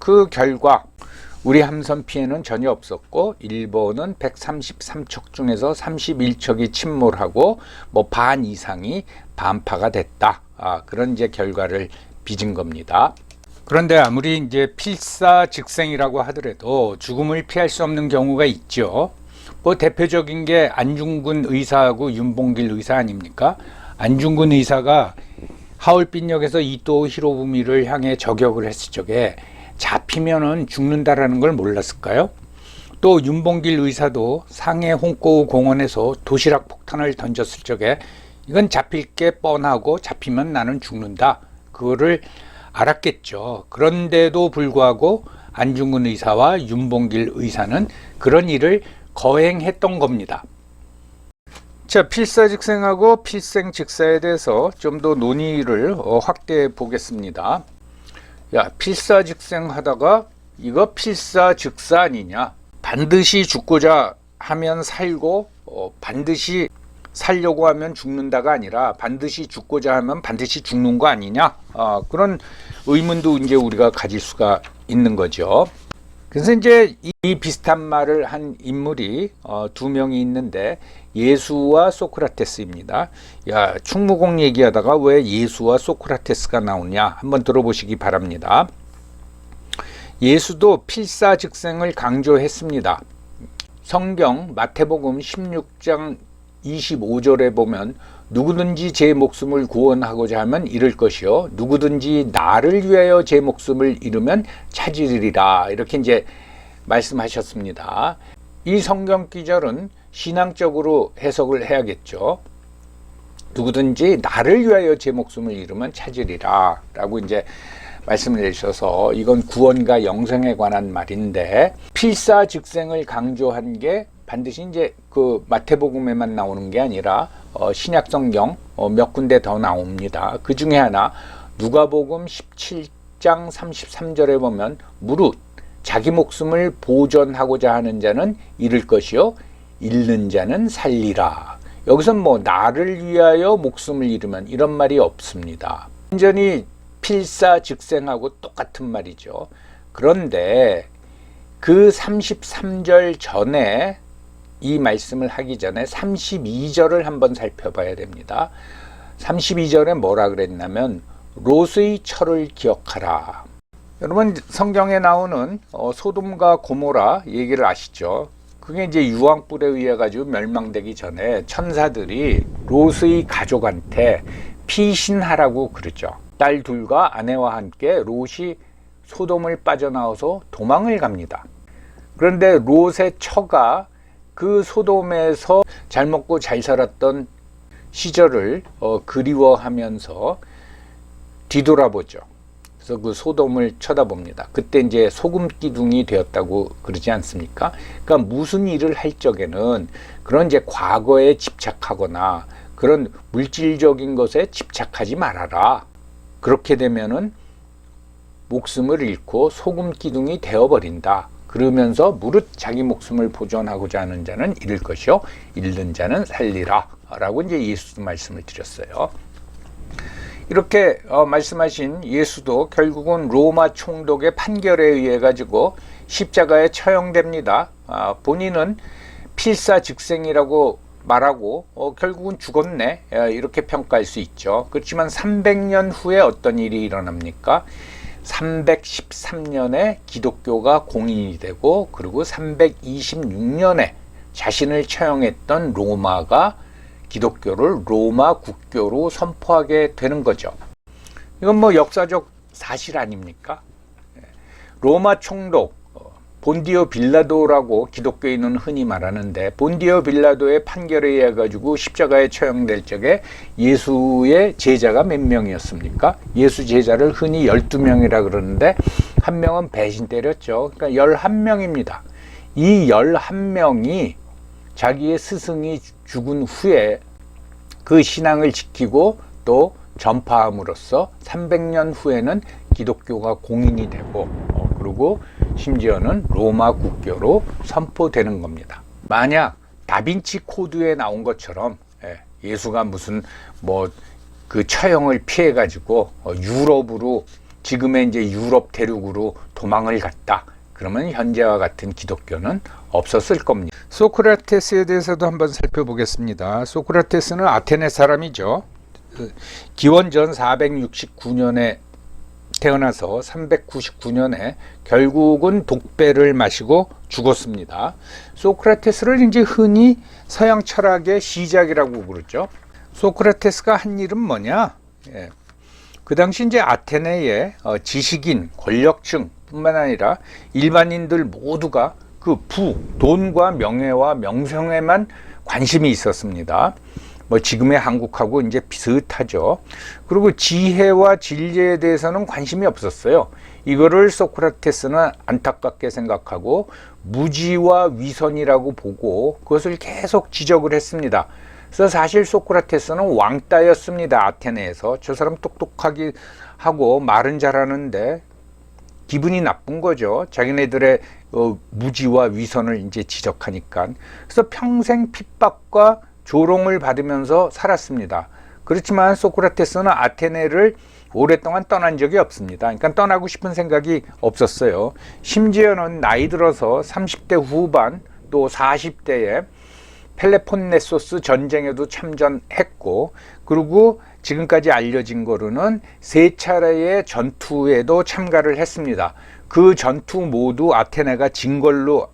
그 결과 우리 함선 피해는 전혀 없었고 일본은 133척 중에서 31척이 침몰하고 뭐 반 이상이 반파가 됐다. 그런 이제 결과를 빚은 겁니다. 그런데 아무리 이제 필사즉생이라고 하더라도 죽음을 피할 수 없는 경우가 있죠. 뭐 대표적인 게 안중근 의사하고 윤봉길 의사 아닙니까? 안중근 의사가 하얼빈역에서 이토 히로부미를 향해 저격을 했을 적에 잡히면은 죽는다라는 걸 몰랐을까요? 또 윤봉길 의사도 상해 홍코우 공원에서 도시락 폭탄을 던졌을 적에 이건 잡힐 게 뻔하고 잡히면 나는 죽는다. 그거를 알았겠죠. 그런데도 불구하고 안중근 의사와 윤봉길 의사는 그런 일을 거행했던 겁니다. 자, 필사즉생하고 필생즉사에 대해서 좀 더 논의를 확대해 보겠습니다. 야, 필사즉생 하다가 이거 필사즉사 아니냐? 반드시 죽고자 하면 살고 반드시 살려고 하면 죽는다가 아니라 반드시 죽고자 하면 반드시 죽는 거 아니냐? 그런 의문도 이제 우리가 가질 수가 있는 거죠. 그래서 이제 이 비슷한 말을 한 인물이 두 명이 있는데 예수와 소크라테스입니다. 야, 충무공 얘기하다가 왜 예수와 소크라테스가 나오냐? 한번 들어보시기 바랍니다. 예수도 필사즉생을 강조했습니다. 성경 마태복음 16장 25절에 보면 누구든지 제 목숨을 구원하고자 하면 잃을 것이요 누구든지 나를 위하여 제 목숨을 잃으면 찾으리라, 이렇게 이제 말씀하셨습니다. 이 성경 기절은 신앙적으로 해석을 해야겠죠. 누구든지 나를 위하여 제 목숨을 잃으면 찾으리라 라고 이제 말씀을 해주셔서 이건 구원과 영생에 관한 말인데, 필사즉생을 강조한 게 반드시 이제 그 마태복음에만 나오는 게 아니라 신약 성경 몇 군데 더 나옵니다. 그 중에 하나 누가복음 17장 33절에 보면 무릇 자기 목숨을 보존하고자 하는 자는 잃을 것이요 잃는 자는 살리라. 여기서 뭐 나를 위하여 목숨을 잃으면 이런 말이 없습니다. 완전히 필사즉생하고 똑같은 말이죠. 그런데 그 33절 전에 이 말씀을 하기 전에 32절을 한번 살펴봐야 됩니다. 32절에 뭐라 그랬냐면 롯의 철을 기억하라. 여러분 성경에 나오는 소돔과 고모라 얘기를 아시죠? 그게 이제 유황불에 의해 가지고 멸망되기 전에 천사들이 롯의 가족한테 피신하라고 그러죠. 딸 둘과 아내와 함께 롯이 소돔을 빠져나와서 도망을 갑니다. 그런데 롯의 처가 그 소돔에서 잘 먹고 잘 살았던 시절을 그리워하면서 뒤돌아보죠. 그래서 그 소돔을 쳐다봅니다. 그때 이제 소금 기둥이 되었다고 그러지 않습니까? 그러니까 무슨 일을 할 적에는 그런 이제 과거에 집착하거나 그런 물질적인 것에 집착하지 말아라. 그렇게 되면은 목숨을 잃고 소금 기둥이 되어버린다. 그러면서 무릇 자기 목숨을 보존하고자 하는 자는 잃을 것이요 잃는 자는 살리라 라고 이제 예수도 말씀을 드렸어요. 이렇게 말씀하신 예수도 결국은 로마 총독의 판결에 의해 가지고 십자가에 처형됩니다. 본인은 필사즉생이라고 말하고 결국은 죽었네, 이렇게 평가할 수 있죠. 그렇지만 300년 후에 어떤 일이 일어납니까? 313년에 기독교가 공인이 되고, 그리고 326년에 자신을 처형했던 로마가 기독교를 로마 국교로 선포하게 되는 거죠. 이건 뭐 역사적 사실 아닙니까? 로마 총독 본디오 빌라도라고 기독교인은 흔히 말하는데, 본디오 빌라도의 판결에 의해 가지고 십자가에 처형될 적에 예수의 제자가 몇 명이었습니까? 예수 제자를 흔히 12명이라 그러는데 한 명은 배신 때렸죠. 그러니까 11명입니다. 이 11명이 자기의 스승이 죽은 후에 그 신앙을 지키고 또 전파함으로써 300년 후에는 기독교가 공인이 되고, 그리고 심지어는 로마 국교로 선포되는 겁니다. 만약 다빈치 코드에 나온 것처럼 예수가 무슨 뭐 그 처형을 피해 가지고 유럽으로 지금의 이제 유럽 대륙으로 도망을 갔다. 그러면 현재와 같은 기독교는 없었을 겁니다. 소크라테스에 대해서도 한번 살펴보겠습니다. 소크라테스는 아테네 사람이죠. 기원전 469년에 태어나서 399년에 결국은 독배를 마시고 죽었습니다. 소크라테스를 이제 흔히 서양 철학의 시작이라고 부르죠. 소크라테스가 한 일은 뭐냐? 그 당시 이제 아테네의 지식인, 권력층 뿐만 아니라 일반인들 모두가 그 돈과 명예와 명성에만 관심이 있었습니다. 뭐 지금의 한국하고 이제 비슷하죠. 그리고 지혜와 진리에 대해서는 관심이 없었어요. 이거를 소크라테스는 안타깝게 생각하고 무지와 위선이라고 보고 그것을 계속 지적을 했습니다. 그래서 사실 소크라테스는 왕따였습니다. 아테네에서. 저 사람 똑똑하게 하고 말은 잘하는데 기분이 나쁜 거죠. 자기네들의 무지와 위선을 이제 지적하니까. 그래서 평생 핍박과 조롱을 받으면서 살았습니다. 그렇지만 소크라테스는 아테네를 오랫동안 떠난 적이 없습니다. 그러니까 떠나고 싶은 생각이 없었어요. 심지어는 나이 들어서 30대 후반 또 40대에 펠레폰네소스 전쟁에도 참전했고, 그리고 지금까지 알려진 거로는 3차례의 전투에도 참가를 했습니다. 그 전투 모두 아테네가 진 걸로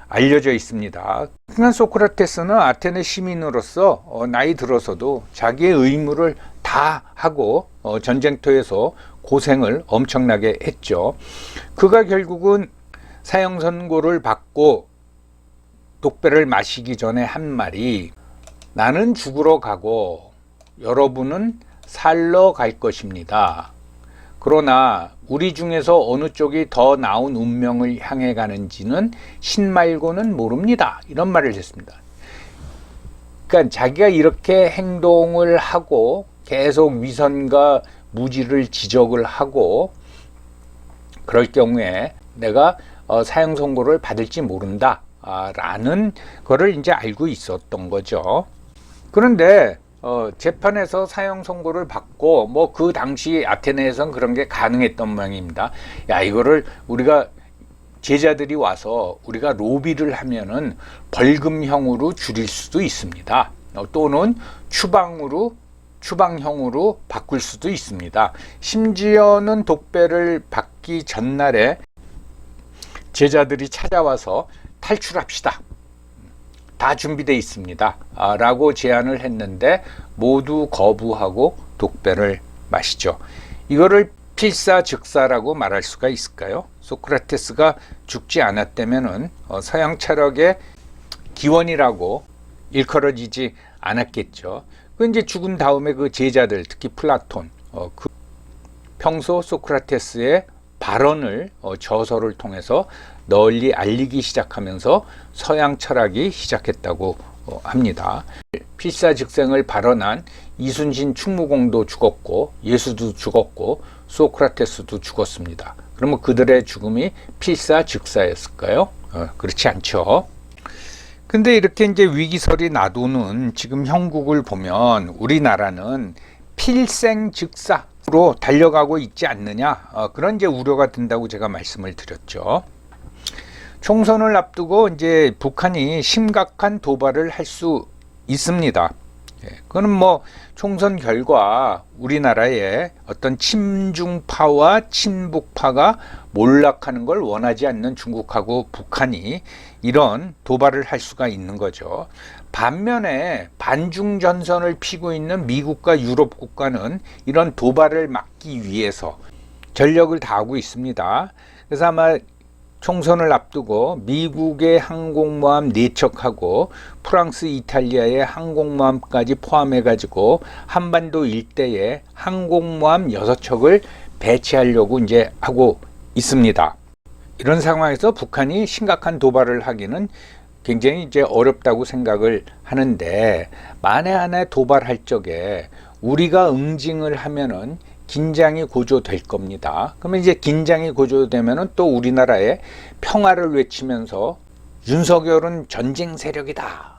알려져 있습니다. 그러니까 소크라테스는 아테네 시민으로서 나이 들어서도 자기의 의무를 다 하고 전쟁터에서 고생을 엄청나게 했죠. 그가 결국은 사형 선고를 받고 독배를 마시기 전에 한 말이, 나는 죽으러 가고 여러분은 살러 갈 것입니다. 그러나 우리 중에서 어느 쪽이 더 나은 운명을 향해 가는지는 신 말고는 모릅니다. 이런 말을 했습니다. 그러니까 자기가 이렇게 행동을 하고 계속 위선과 무지를 지적을 하고 그럴 경우에 내가 사형 선고를 받을지 모른다 라는 거를 이제 알고 있었던 거죠. 그런데 재판에서 사형 선고를 받고 뭐 그 당시 아테네에선 그런 게 가능했던 모양입니다. 야, 이거를 우리가 제자들이 와서 우리가 로비를 하면은 벌금형으로 줄일 수도 있습니다. 또는 추방형으로 바꿀 수도 있습니다. 심지어는 독배를 받기 전날에 제자들이 찾아와서 탈출합시다. 다 준비되어 있습니다. 라고 제안을 했는데 모두 거부하고 독배를 마시죠. 이거를 필사즉사라고 말할 수가 있을까요? 소크라테스가 죽지 않았다면은 서양 철학의 기원이라고 일컬어지지 않았겠죠. 그 이제 죽은 다음에 그 제자들, 특히 플라톤, 그 평소 소크라테스의 발언을 저서를 통해서 널리 알리기 시작하면서 서양 철학이 시작했다고 합니다. 필사즉생을 발언한 이순신 충무공도 죽었고 예수도 죽었고 소크라테스도 죽었습니다. 그러면 그들의 죽음이 필사즉사였을까요? 그렇지 않죠. 근데 이렇게 이제 위기설이 나도는 지금 형국을 보면 우리나라는 필생즉사로 달려가고 있지 않느냐, 그런 이제 우려가 든다고 제가 말씀을 드렸죠. 총선을 앞두고 이제 북한이 심각한 도발을 할 수 있습니다. 그거는 뭐 총선 결과 우리나라의 어떤 친중파와 친북파가 몰락하는 걸 원하지 않는 중국하고 북한이 이런 도발을 할 수가 있는 거죠. 반면에 반중 전선을 피고 있는 미국과 유럽 국가는 이런 도발을 막기 위해서 전력을 다하고 있습니다. 그래서 아마 총선을 앞두고 미국의 항공모함 4척하고 프랑스, 이탈리아의 항공모함까지 포함해가지고 한반도 일대에 항공모함 6척을 배치하려고 이제 하고 있습니다. 이런 상황에서 북한이 심각한 도발을 하기는 굉장히 이제 어렵다고 생각을 하는데, 만에 하나 도발할 적에 우리가 응징을 하면은 긴장이 고조될 겁니다. 그러면 이제 긴장이 고조되면은 또 우리나라에 평화를 외치면서 윤석열은 전쟁 세력이다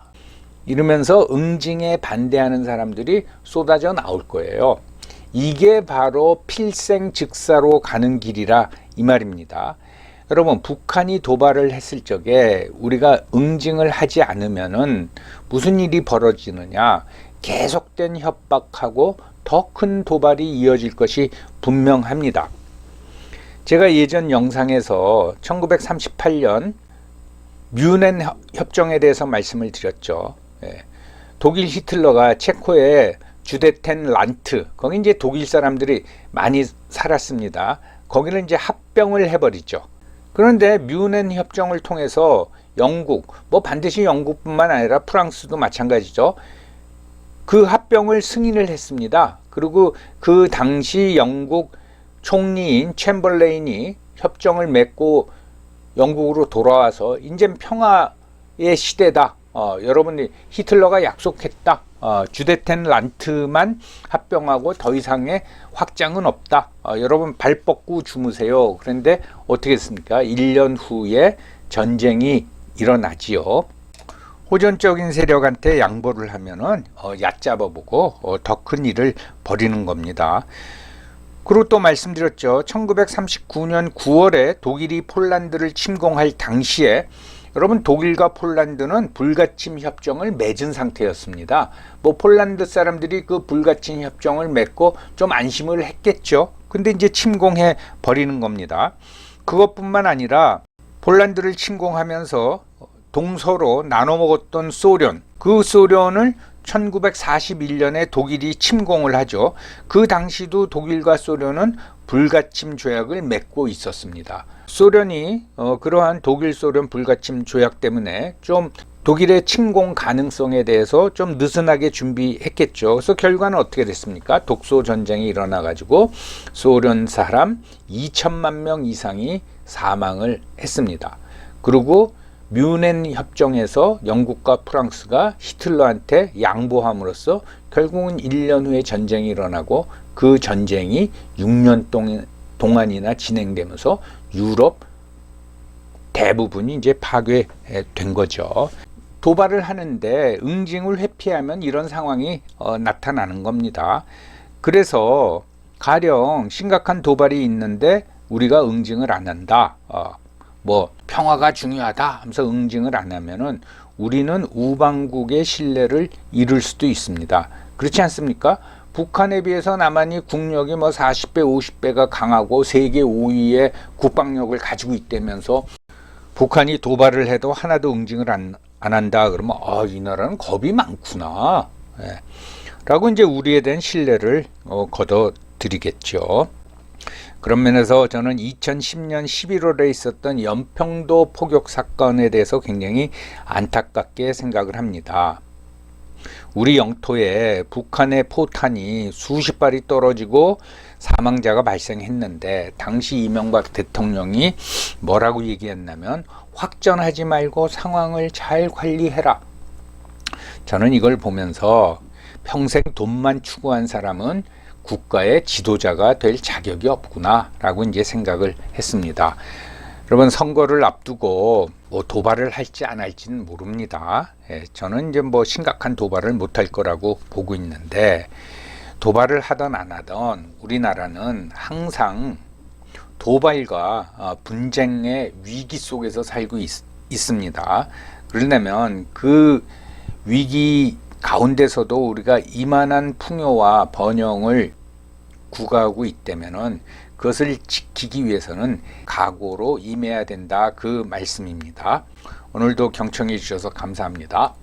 이러면서 응징에 반대하는 사람들이 쏟아져 나올 거예요. 이게 바로 필생즉사로 가는 길이라 이 말입니다. 여러분, 북한이 도발을 했을 적에 우리가 응징을 하지 않으면은 무슨 일이 벌어지느냐? 계속된 협박하고 더 큰 도발이 이어질 것이 분명합니다. 제가 예전 영상에서 1938년 뮌헨 협정에 대해서 말씀을 드렸죠. 독일 히틀러가 체코의 주데텐란트, 거기 이제 독일 사람들이 많이 살았습니다. 거기는 이제 합병을 해버리죠. 그런데 뮌헨 협정을 통해서 영국, 뭐 반드시 영국뿐만 아니라 프랑스도 마찬가지죠. 그 합병을 승인을 했습니다. 그리고 그 당시 영국 총리인 챔벌레인이 협정을 맺고 영국으로 돌아와서 이제 평화의 시대다. 여러분이 히틀러가 약속했다. 주데텐란트만 합병하고 더 이상의 확장은 없다. 여러분 발 뻗고 주무세요. 그런데 어떻게 했습니까? 1년 후에 전쟁이 일어나지요. 호전적인 세력한테 양보를 하면은 얕잡아보고 더 큰 일을 벌이는 겁니다. 그리고 또 말씀드렸죠. 1939년 9월에 독일이 폴란드를 침공할 당시에 여러분, 독일과 폴란드는 불가침 협정을 맺은 상태였습니다. 뭐 폴란드 사람들이 그 불가침 협정을 맺고 좀 안심을 했겠죠. 근데 이제 침공해 버리는 겁니다. 그것뿐만 아니라 폴란드를 침공하면서 동서로 나눠 먹었던 소련, 그 소련을 1941년에 독일이 침공을 하죠. 그 당시도 독일과 소련은 불가침 조약을 맺고 있었습니다. 소련이 그러한 독일 소련 불가침 조약 때문에 좀 독일의 침공 가능성에 대해서 좀 느슨하게 준비했겠죠. 그래서 결과는 어떻게 됐습니까? 독소 전쟁이 일어나 가지고 소련 사람 2천만 명 이상이 사망을 했습니다. 그리고 뮌헨 협정에서 영국과 프랑스가 히틀러한테 양보함으로써 결국은 1년 후에 전쟁이 일어나고 그 전쟁이 6년 동안이나 진행되면서 유럽 대부분이 이제 파괴된 거죠. 도발을 하는데 응징을 회피하면 이런 상황이 나타나는 겁니다. 그래서 가령 심각한 도발이 있는데 우리가 응징을 안 한다. 뭐 평화가 중요하다 하면서 응징을 안 하면은 우리는 우방국의 신뢰를 잃을 수도 있습니다. 그렇지 않습니까? 북한에 비해서 남한이 국력이 뭐 40배, 50배가 강하고 세계 5위의 국방력을 가지고 있다면서 북한이 도발을 해도 하나도 응징을 안 한다 그러면 이 나라는 겁이 많구나. 라고 이제 우리에 대한 신뢰를 거둬들이겠죠. 그런 면에서 저는 2010년 11월에 있었던 연평도 포격 사건에 대해서 굉장히 안타깝게 생각을 합니다. 우리 영토에 북한의 포탄이 수십 발이 떨어지고 사망자가 발생했는데 당시 이명박 대통령이 뭐라고 얘기했냐면 확전하지 말고 상황을 잘 관리해라. 저는 이걸 보면서 평생 돈만 추구한 사람은 국가의 지도자가 될 자격이 없구나 라고 이제 생각을 했습니다. 여러분, 선거를 앞두고 뭐 도발을 할지 안 할지는 모릅니다. 저는 이제 뭐 심각한 도발을 못할 거라고 보고 있는데, 도발을 하던 안 하던 우리나라는 항상 도발과 분쟁의 위기 속에서 살고 있습니다. 그러려면 그 위기 가운데서도 우리가 이만한 풍요와 번영을 구가하고 있다면은 그것을 지키기 위해서는 각오로 임해야 된다, 그 말씀입니다. 오늘도 경청해 주셔서 감사합니다.